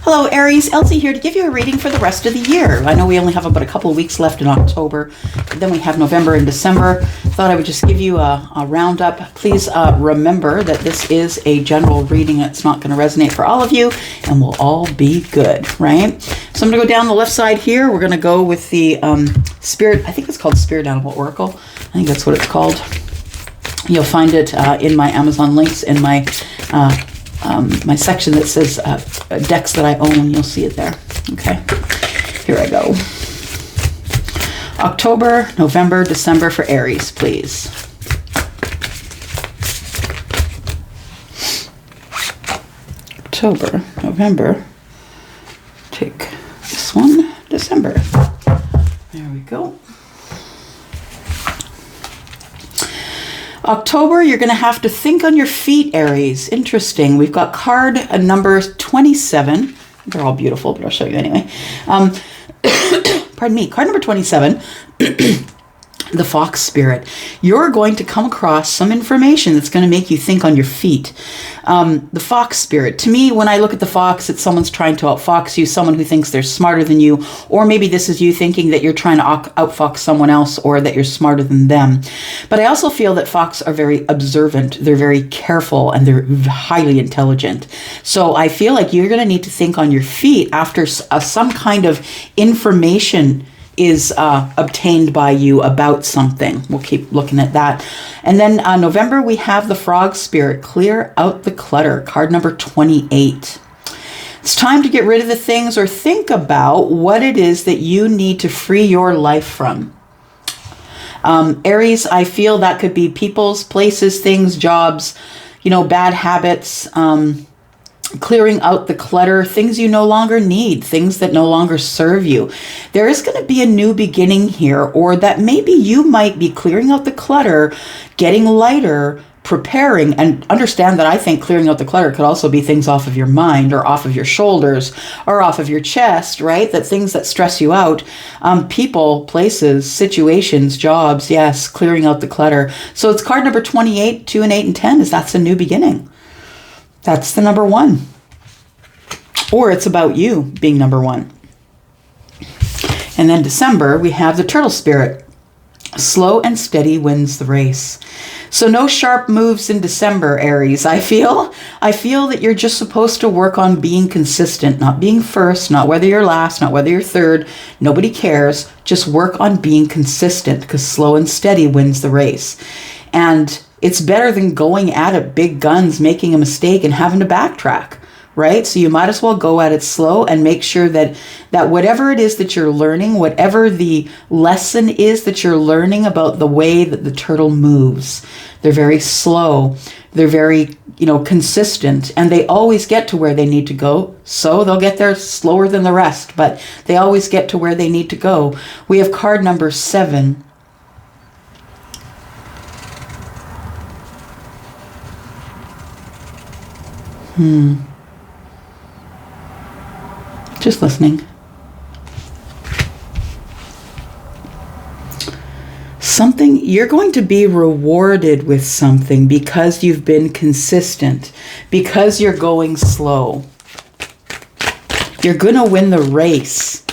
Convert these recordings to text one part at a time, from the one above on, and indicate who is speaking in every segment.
Speaker 1: Hello Aries, Elsie here to give you a reading for the rest of the year. I know we only have about a couple of weeks left in October, then we have November and December. Thought I would just give you a roundup. Please remember that this is a general reading. It's not going to resonate for all of you, and we'll all be good, right? So I'm going to go down the left side here. We're going to go with the Spirit, I think it's called Spirit Animal Oracle. I think that's what it's called. You'll find it in my Amazon links in my my section that says decks that I own. You'll see it there. Okay, here I go. October, November, December for Aries, please. October, November, take this one, December. There we go. October, you're going to have to think on your feet, Aries. Interesting. We've got card number 27. They're all beautiful, but I'll show you anyway. Pardon me. Card number 27. The Fox Spirit. You're going to come across some information that's going to make you think on your feet. The Fox Spirit. To me, when I look at the fox, it's someone's trying to outfox you, someone who thinks they're smarter than you, or maybe this is you thinking that you're trying to outfox someone else or that you're smarter than them. But I also feel that fox are very observant, they're very careful, and they're highly intelligent. So I feel like you're going to need to think on your feet after some kind of information is obtained by you about something. We'll keep looking at that. And then November, we have the Frog Spirit. Clear out the clutter. Card number 28. It's time to get rid of the things or think about what it is that you need to free your life from. Aries, I feel that could be people's, places, things, jobs, bad habits, clearing out the clutter, things you no longer need, things that no longer serve you. There is going to be a new beginning here, or that maybe you might be clearing out the clutter, getting lighter, preparing, and understand that I think clearing out the clutter could also be things off of your mind or off of your shoulders or off of your chest, right? That things that stress you out, people, places, situations, jobs, yes, clearing out the clutter. So it's card number 28, 2 and 8 and 10 that's a new beginning. That's the number one. Or it's about you being number one. And then December, we have the Turtle Spirit. Slow and steady wins the race. So no sharp moves in December, Aries. I feel that you're just supposed to work on being consistent, not being first, not whether you're last, not whether you're third. Nobody cares. Just work on being consistent, because slow and steady wins the race. And it's better than going at it big guns, making a mistake and having to backtrack, right? So you might as well go at it slow and make sure that whatever it is that you're learning, whatever the lesson is that you're learning about the way that the turtle moves, they're very slow, they're very, consistent, and they always get to where they need to go. So they'll get there slower than the rest, but they always get to where they need to go. We have card number 7. Just listening. Something, you're going to be rewarded with something because you've been consistent, because you're going slow. You're going to win the race.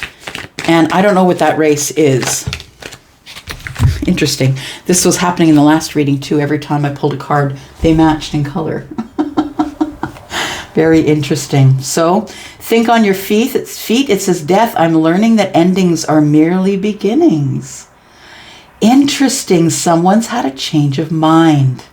Speaker 1: And I don't know what that race is. Interesting. This was happening in the last reading too. Every time I pulled a card, they matched in color. Very interesting. So think on your feet. It says, death, I'm learning that endings are merely beginnings. Interesting. Someone's had a change of mind.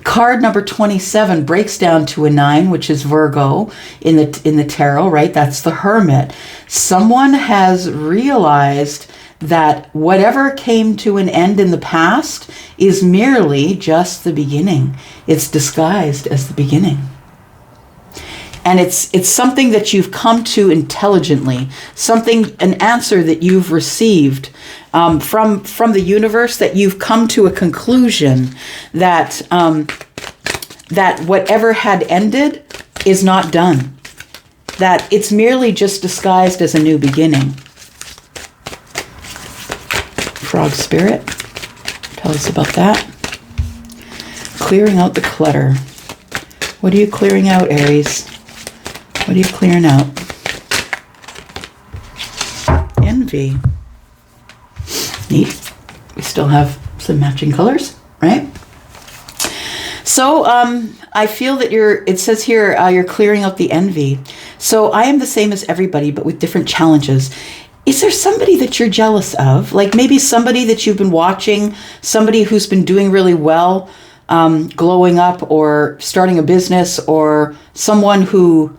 Speaker 1: Card number 27 breaks down to a 9, which is Virgo in the tarot, right? That's the Hermit. Someone has realized that whatever came to an end in the past is merely just the beginning. It's disguised as the beginning. And it's something that you've come to intelligently, an answer that you've received from the universe, that you've come to a conclusion that that whatever had ended is not done, that it's merely just disguised as a new beginning. Frog Spirit, tell us about that. Clearing out the clutter. What are you clearing out, Aries? What are you clearing out? energy. Neat. We still have some matching colors, right? So I feel that it says here, you're clearing out the envy. So I am the same as everybody, but with different challenges. Is there somebody that you're jealous of? Like maybe somebody that you've been watching, somebody who's been doing really well, glowing up or starting a business, or someone who,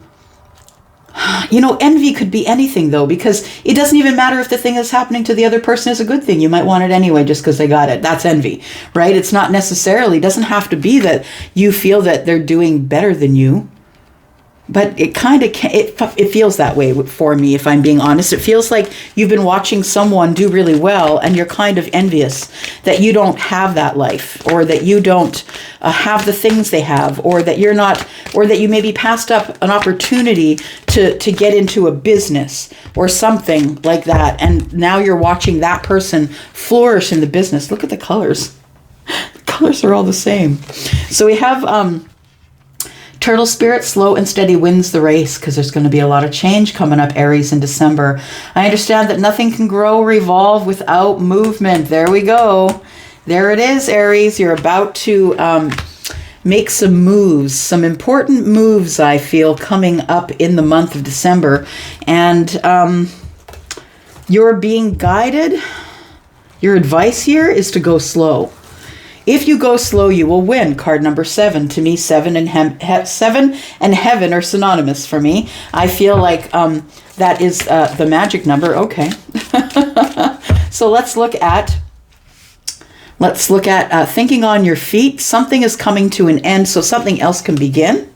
Speaker 1: envy could be anything though, because it doesn't even matter if the thing that's happening to the other person is a good thing. You might want it anyway just because they got it. That's envy, right? It's not necessarily, doesn't have to be that you feel that they're doing better than you. But it kind of it feels that way for me, if I'm being honest. It feels like you've been watching someone do really well and you're kind of envious that you don't have that life, or that you don't have the things they have, or that you're not, or that you maybe passed up an opportunity to get into a business or something like that. And now you're watching that person flourish in the business. Look at the colors. The colors are all the same. So we have Turtle Spirit, slow and steady wins the race, because there's going to be a lot of change coming up, Aries, in December. I understand that nothing can grow or evolve without movement. There we go. There it is, Aries. You're about to make some moves, some important moves, I feel, coming up in the month of December. And you're being guided. Your advice here is to go slow. If you go slow, you will win. Card number 7. To me, 7 and heaven are synonymous for me. I feel like that is the magic number. Okay. So let's look at thinking on your feet. Something is coming to an end, so something else can begin.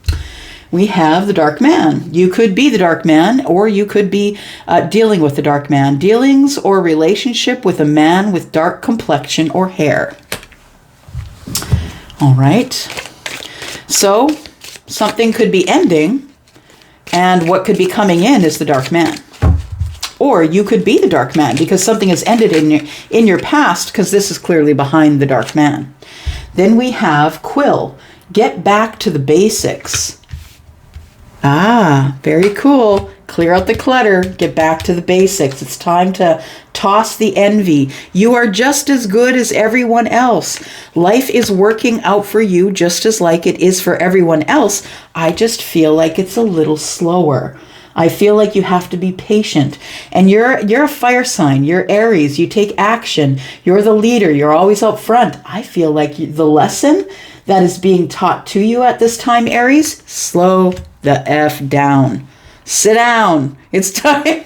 Speaker 1: We have the Dark Man. You could be the Dark Man, or you could be dealing with the Dark Man. Dealings or relationship with a man with dark complexion or hair. All right, so something could be ending, and what could be coming in is the Dark Man. Or you could be the Dark Man, because something has ended in your past, because this is clearly behind the Dark Man. Then we have Quill. Get back to the basics. Ah, very cool. Clear out the clutter. Get back to the basics. It's time to toss the envy. You are just as good as everyone else. Life is working out for you just as like it is for everyone else. I just feel like it's a little slower. I feel like you have to be patient. And you're a fire sign. You're Aries. You take action. You're the leader. You're always up front. I feel like the lesson that is being taught to you at this time, Aries, slow the F down. Sit down. It's time.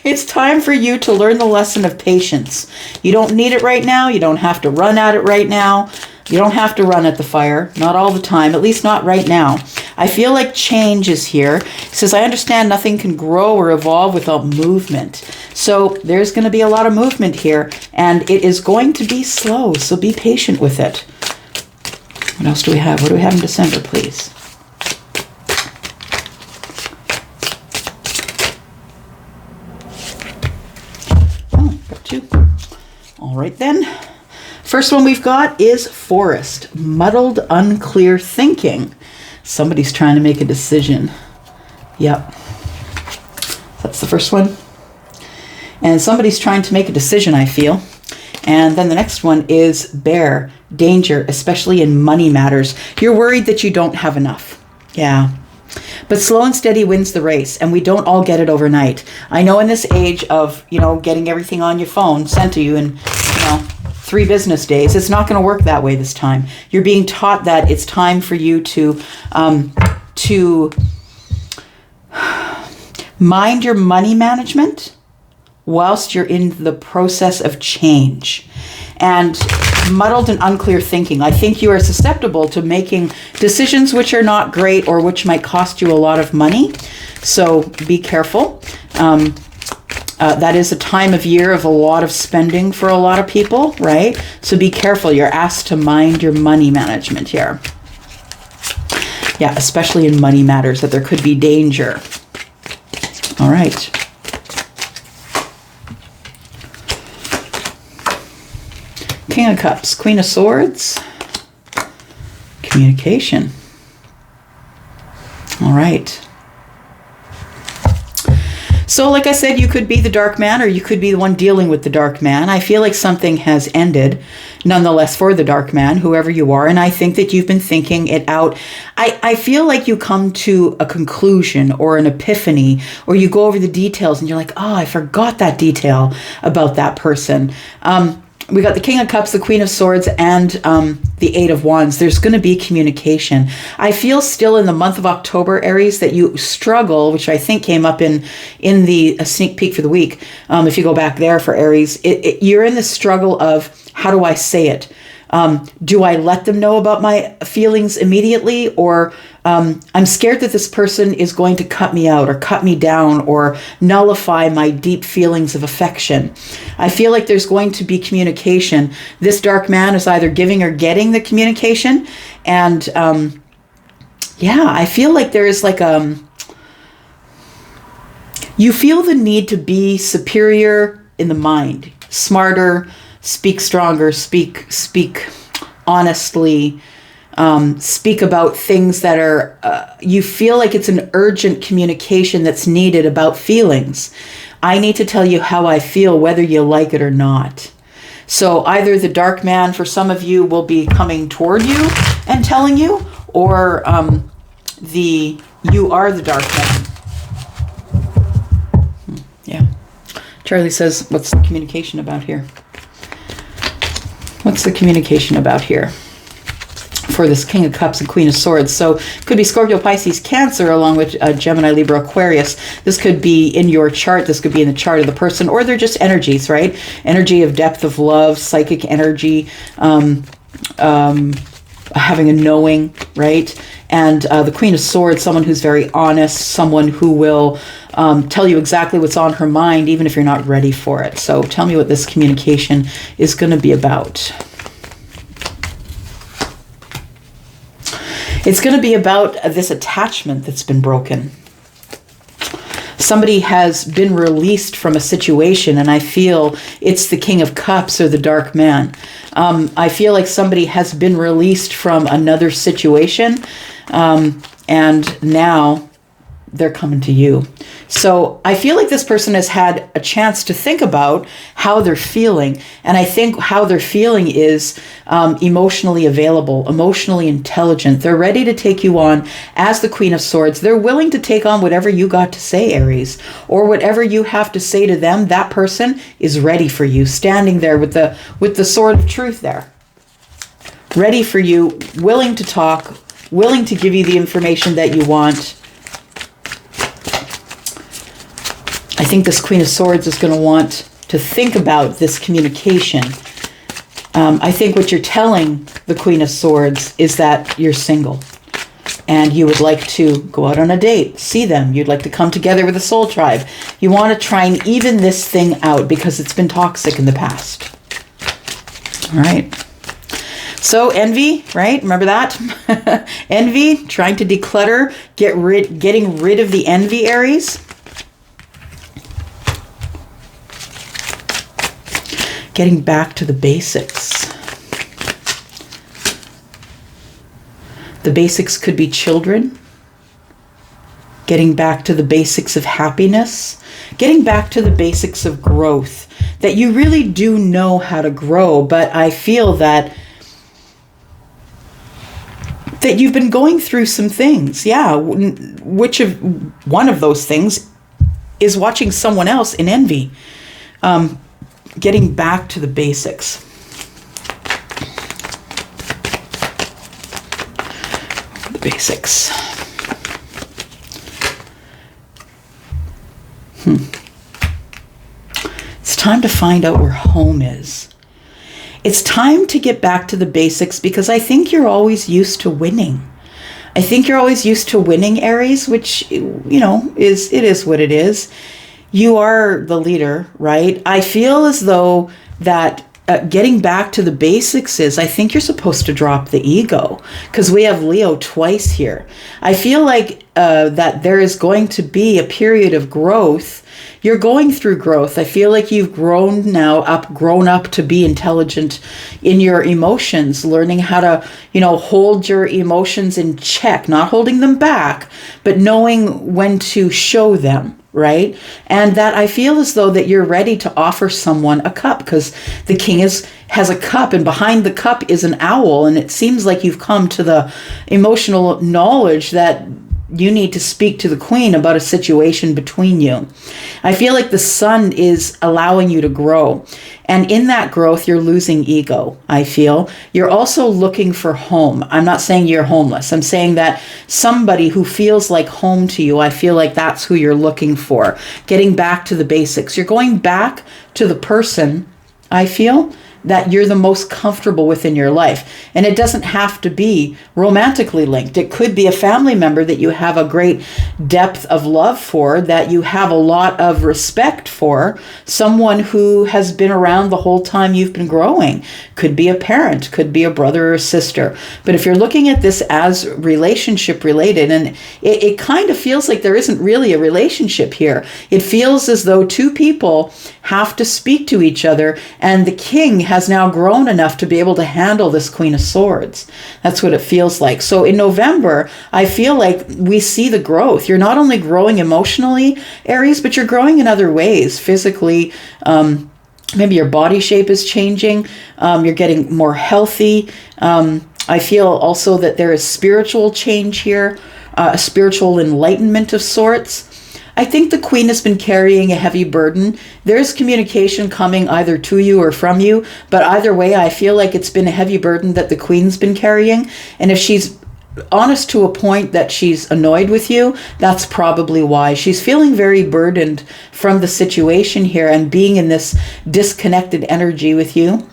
Speaker 1: It's time for you to learn the lesson of patience. You don't need it right now. You don't have to run at it right now. You don't have to run at the fire. Not all the time, at least not right now. I feel like change is here. It says, I understand nothing can grow or evolve without movement. So there's going to be a lot of movement here, and it is going to be slow. So be patient with it. What else do we have? What do we have in December, please? All right then. First one we've got is Forest. Muddled, unclear thinking. Somebody's trying to make a decision. Yep. That's the first one. And somebody's trying to make a decision, I feel. And then the next one is Bear. Danger, especially in money matters. You're worried that you don't have enough. Yeah. But slow and steady wins the race, and we don't all get it overnight. I know in this age of, getting everything on your phone sent to you in, 3 business days, it's not going to work that way this time. You're being taught that it's time for you to mind your money management whilst you're in the process of change. And muddled and unclear thinking. I think you are susceptible to making decisions which are not great or which might cost you a lot of money. So be careful. That is a time of year of a lot of spending for a lot of people, right? So be careful. You're asked to mind your money management here. Yeah, especially in money matters, that there could be danger. All right. King of Cups, Queen of Swords, communication. All right. So like I said, you could be the dark man or you could be the one dealing with the dark man. I feel like something has ended nonetheless for the dark man, whoever you are. And I think that you've been thinking it out. I feel like you come to a conclusion or an epiphany, or you go over the details and you're like, oh, I forgot that detail about that person. We got the King of Cups, the Queen of Swords, and the Eight of Wands. There's going to be communication. I feel still in the month of October, Aries, that you struggle, which I think came up in the sneak peek for the week. If you go back there for Aries, you're in the struggle of, how do I say it? Do I let them know about my feelings immediately? Or I'm scared that this person is going to cut me out or cut me down or nullify my deep feelings of affection. I feel like there's going to be communication. This dark man is either giving or getting the communication. And I feel like there is like you feel the need to be superior in the mind, smarter, speak stronger, speak honestly, speak about things that are, you feel like it's an urgent communication that's needed about feelings. I need to tell you how I feel, whether you like it or not. So either the dark man for some of you will be coming toward you and telling you, or you are the dark man. Yeah. Charlie says, what's the communication about here? What's the communication about here for this King of Cups and Queen of Swords? So could be Scorpio, Pisces, Cancer, along with Gemini, Libra, Aquarius. This could be in your chart. This could be in the chart of the person, or they're just energies, right? Energy of depth of love, psychic energy, having a knowing, right? And the Queen of Swords, someone who's very honest, someone who will tell you exactly what's on her mind, even if you're not ready for it. So tell me what this communication is going to be about. It's going to be about this attachment that's been broken. Somebody has been released from a situation, and I feel it's the King of Cups or the Dark Man. I feel like somebody has been released from another situation, and now they're coming to you. So I feel like this person has had a chance to think about how they're feeling. And I think how they're feeling is emotionally available, emotionally intelligent. They're ready to take you on as the Queen of Swords. They're willing to take on whatever you got to say, Aries, or whatever you have to say to them. That person is ready for you, standing there with the sword of truth there. Ready for you, willing to talk, willing to give you the information that you want. I think this Queen of Swords is going to want to think about this communication. I think what you're telling the Queen of Swords is that you're single and you would like to go out on a date, see them. You'd like to come together with a soul tribe. You want to try and even this thing out because it's been toxic in the past. All right. So envy, right? Remember that? Envy, trying to declutter, getting rid of the envy, Aries. Getting back to the basics. The basics could be children. Getting back to the basics of happiness. Getting back to the basics of growth. That you really do know how to grow, but I feel that you've been going through some things. Yeah, one of those things is watching someone else in envy. Getting back to the basics. The basics. It's time to find out where home is. It's time to get back to the basics because I think you're always used to winning. I think you're always used to winning, Aries, which, is what it is. You are the leader, right? I feel as though that getting back to the basics is, I think you're supposed to drop the ego because we have Leo twice here. I feel like that there is going to be a period of growth. You're going through growth. I feel like you've grown up to be intelligent in your emotions, learning how to, hold your emotions in check, not holding them back, but knowing when to show them. right? And that I feel as though that you're ready to offer someone a cup, because the king has a cup, and behind the cup is an owl, and it seems like you've come to the emotional knowledge that you need to speak to the queen about a situation between you. I feel like the sun is allowing you to grow. And in that growth, you're losing ego, I feel. You're also looking for home. I'm not saying you're homeless. I'm saying that somebody who feels like home to you, I feel like that's who you're looking for. Getting back to the basics. You're going back to the person, I feel, that you're the most comfortable with in your life. And it doesn't have to be romantically linked. It could be a family member that you have a great depth of love for, that you have a lot of respect for, someone who has been around the whole time you've been growing. Could be a parent, could be a brother or sister. But if you're looking at this as relationship related, and it kind of feels like there isn't really a relationship here. It feels as though two people have to speak to each other, and the king has now grown enough to be able to handle this Queen of Swords. That's what it feels like. So in November, I feel like we see the growth. You're not only growing emotionally, Aries, but you're growing in other ways. Physically, maybe your body shape is changing. You're getting more healthy. I feel also that there is spiritual change here, a spiritual enlightenment of sorts. I think the queen has been carrying a heavy burden. There's communication coming either to you or from you, but either way, I feel like it's been a heavy burden that the queen's been carrying. And if she's honest to a point that she's annoyed with you, that's probably why. She's feeling very burdened from the situation here and being in this disconnected energy with you.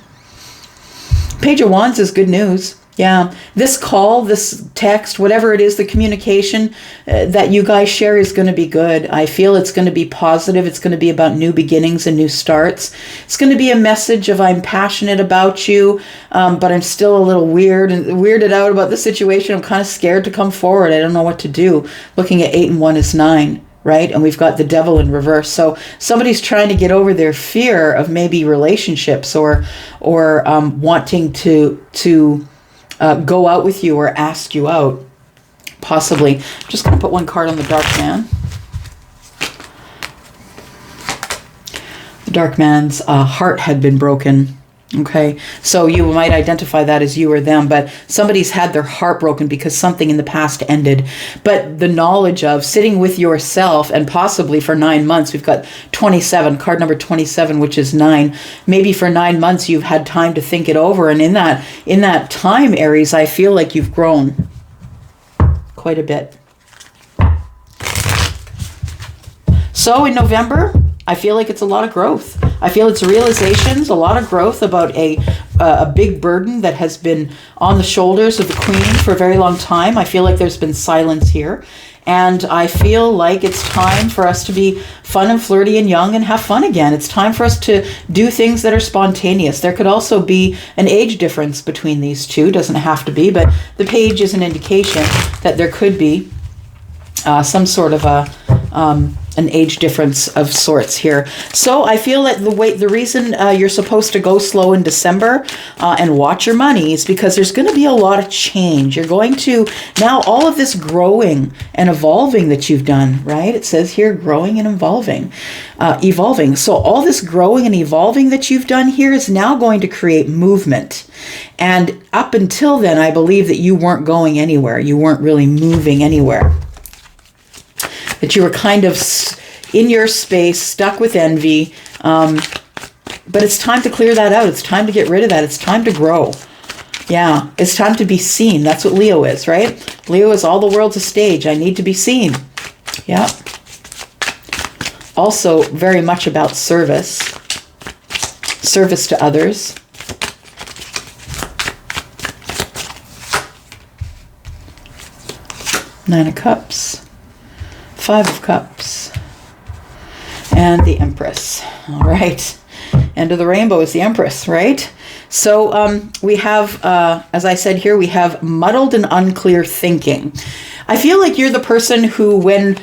Speaker 1: Page of Wands is good news. Yeah, this call, this text, whatever it is, the communication that you guys share is going to be good. I feel it's going to be positive. It's going to be about new beginnings and new starts. It's going to be a message of I'm passionate about you, but I'm still a little weirded out about the situation. I'm kind of scared to come forward. I don't know what to do. Looking at 8 and 1 is 9. Right? And we've got the devil in reverse. So somebody's trying to get over their fear of maybe relationships or wanting to go out with you or ask you out, possibly. I'm just going to put one card on the Dark Man. The Dark Man's heart had been broken. Okay, so you might identify that as you or them, but somebody's had their heart broken because something in the past ended. But the knowledge of sitting with yourself, and possibly for 9 months, we've got 27, card number 27, which is 9. Maybe for 9 months you've had time to think it over, and in that time, Aries, I feel like you've grown quite a bit. So in November, I feel like it's a lot of growth. I feel it's realizations, a lot of growth about a big burden that has been on the shoulders of the queen for a very long time. I feel like there's been silence here. And I feel like it's time for us to be fun and flirty and young and have fun again. It's time for us to do things that are spontaneous. There could also be an age difference between these two. Doesn't have to be, but the page is an indication that there could be some sort of an age difference of sorts here. So I feel that the reason you're supposed to go slow in December and watch your money is because there's going to be a lot of change. You're going to, now all of this growing and evolving that you've done, right? It says here growing and evolving. So all this growing and evolving that you've done here is now going to create movement. And up until then, I believe that you weren't going anywhere. You weren't really moving anywhere. That you were kind of in your space, stuck with envy. But it's time to clear that out. It's time to get rid of that. It's time to grow. Yeah, it's time to be seen. That's what Leo is, right? Leo is all the world's a stage. I need to be seen. Yeah. Also very much about service. Service to others. Nine of Cups. 5 of Cups, and the Empress. All right. End of the rainbow is the Empress, right? So we have, as I said here, we have muddled and unclear thinking. I feel like you're the person who, when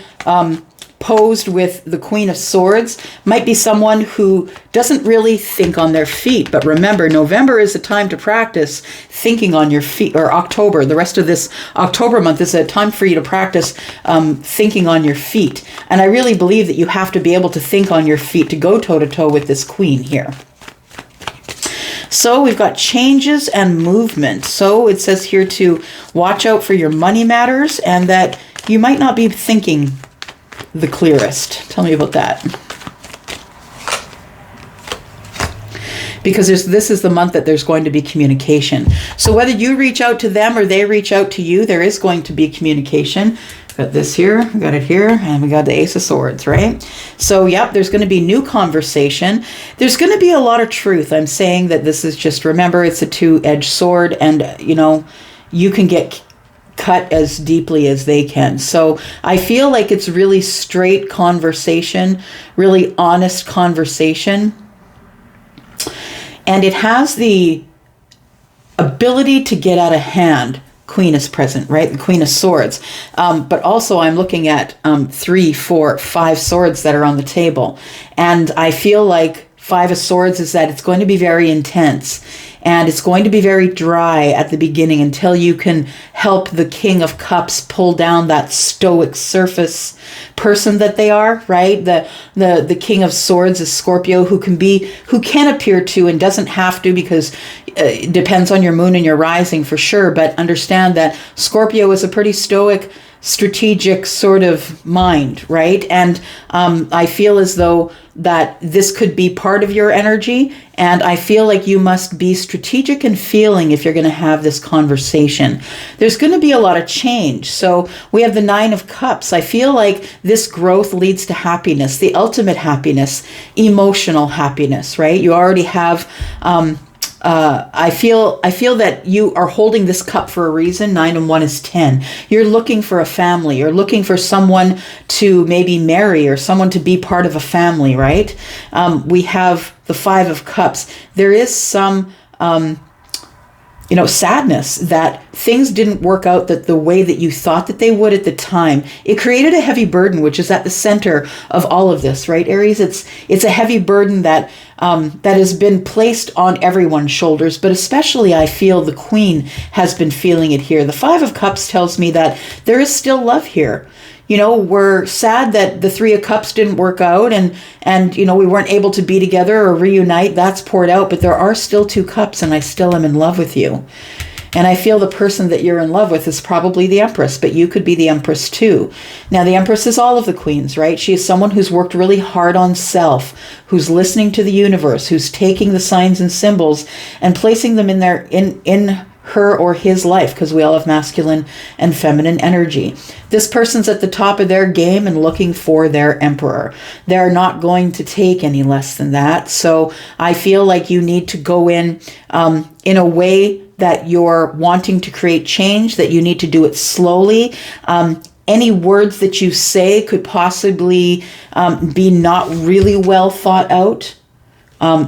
Speaker 1: posed with the Queen of Swords might be someone who doesn't really think on their feet. But remember, November is a time to practice thinking on your feet, or October. The rest of this October month is a time for you to practice thinking on your feet. And I really believe that you have to be able to think on your feet to go toe-to-toe with this Queen here. So we've got changes and movement. So it says here to watch out for your money matters and that you might not be thinking the clearest. Tell me about that. Because this is the month that there's going to be communication. So whether you reach out to them or they reach out to you, there is going to be communication. Got this here, we got it here, and we got the Ace of Swords, right? So, yep, there's going to be new conversation. There's going to be a lot of truth. I'm saying that this is just, remember, it's a two-edged sword, and, you know, you can get cut as deeply as they can. So I feel like it's really straight conversation, really honest conversation. And it has the ability to get out of hand. Queen is present, right? The Queen of Swords. But also I'm looking at 3, 4, 5 swords that are on the table. And I feel like 5 of Swords is that it's going to be very intense. And it's going to be very dry at the beginning until you can help the King of Cups pull down that stoic surface person that they are, right? The King of Swords is Scorpio, who can appear to and doesn't have to, because it depends on your moon and your rising for sure. But understand that Scorpio is a pretty stoic, strategic sort of mind, right? And I feel as though that this could be part of your energy, and I feel like you must be strategic in feeling if you're going to have this conversation. There's going to be a lot of change. So we have the 9 of Cups. I feel like this growth leads to happiness, the ultimate happiness, emotional happiness, right? You already have I feel that you are holding this cup for a reason. 9 and 1 is 10. You're looking for a family. You're looking for someone to maybe marry or someone to be part of a family, right? We have the 5 of Cups. There is some sadness that things didn't work out that the way that you thought that they would at the time. It created a heavy burden, which is at the center of all of this, right, Aries? It's a heavy burden that has been placed on everyone's shoulders, but especially I feel the Queen has been feeling it here. The 5 of Cups tells me that there is still love here. You know, we're sad that the 3 of Cups didn't work out and we weren't able to be together or reunite. That's poured out, but there are still 2 cups and I still am in love with you. And I feel the person that you're in love with is probably the Empress, but you could be the Empress too. Now, the Empress is all of the queens, right? She is someone who's worked really hard on self, who's listening to the universe, who's taking the signs and symbols and placing them in her or his life, because we all have masculine and feminine energy. This person's at the top of their game and looking for their emperor. They're not going to take any less than that. So I feel like you need to go in a way that you're wanting to create change, that you need to do it slowly. Any words that you say could possibly be not really well thought out.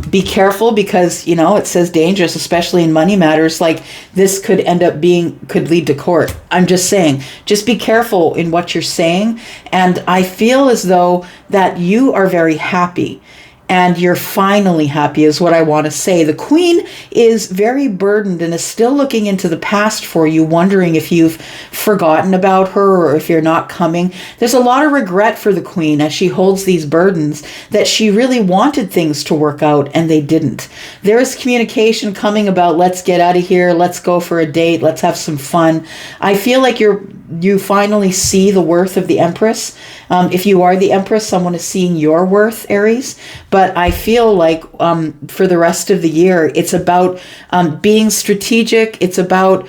Speaker 1: Be careful because, it says dangerous, especially in money matters. Like this could lead to court. I'm just saying, just be careful in what you're saying. And I feel as though that you are very happy. And you're finally happy is what I want to say. The Queen is very burdened and is still looking into the past for you, wondering if you've forgotten about her or if you're not coming. There's a lot of regret for the Queen as she holds these burdens that she really wanted things to work out and they didn't. There is communication coming about let's get out of here, let's go for a date, let's have some fun. I feel like you finally see the worth of the Empress. If you are the Empress, someone is seeing your worth, Aries. But I feel like for the rest of the year, it's about being strategic. It's about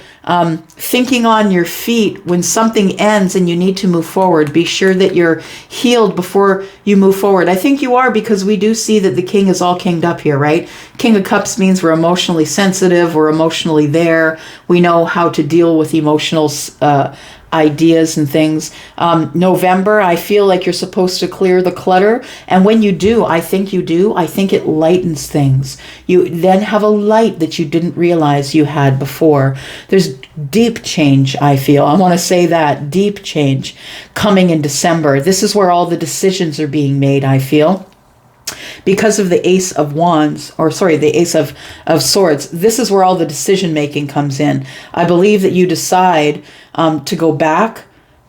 Speaker 1: thinking on your feet when something ends and you need to move forward. Be sure that you're healed before you move forward. I think you are, because we do see that the King is all kinged up here, right? King of Cups means we're emotionally sensitive. We're emotionally there. We know how to deal with emotional ideas and things. November, I feel like you're supposed to clear the clutter. And when you do, I think it lightens things. You then have a light that you didn't realize you had before. There's deep change, I feel. I want to say that. Deep change coming in December. This is where all the decisions are being made, I feel. Because of the Ace of Wands, or sorry, the Ace of Swords, this is where all the decision making comes in. I believe that you decide to go back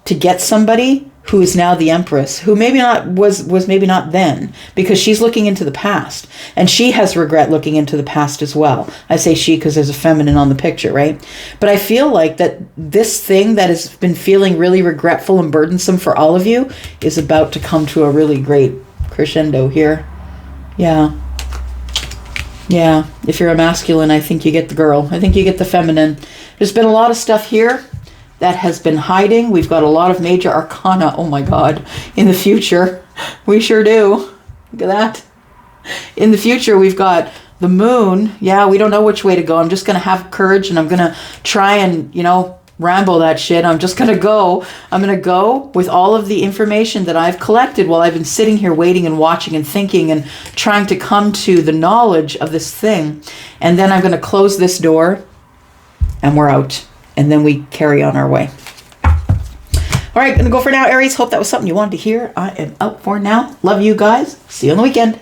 Speaker 1: to get somebody who is now the Empress, who maybe not was maybe not then, because she's looking into the past, and she has regret looking into the past as well. I say she because there's a feminine on the picture, right? But I feel like that this thing that has been feeling really regretful and burdensome for all of you is about to come to a really great crescendo here. Yeah. If you're a masculine, I think you get the girl. I think you get the feminine. There's been a lot of stuff here that has been hiding. We've got a lot of major arcana, oh my God, in the future. We sure do. Look at that. In the future, we've got the moon. Yeah, we don't know which way to go. I'm just going to have courage, and I'm going to try and, ramble that shit. I'm just going to go. I'm going to go with all of the information that I've collected while I've been sitting here waiting and watching and thinking and trying to come to the knowledge of this thing. And then I'm going to close this door, and we're out. And then we carry on our way. All right, gonna go for now, Aries. Hope that was something you wanted to hear. I am out for now. Love you guys. See you on the weekend.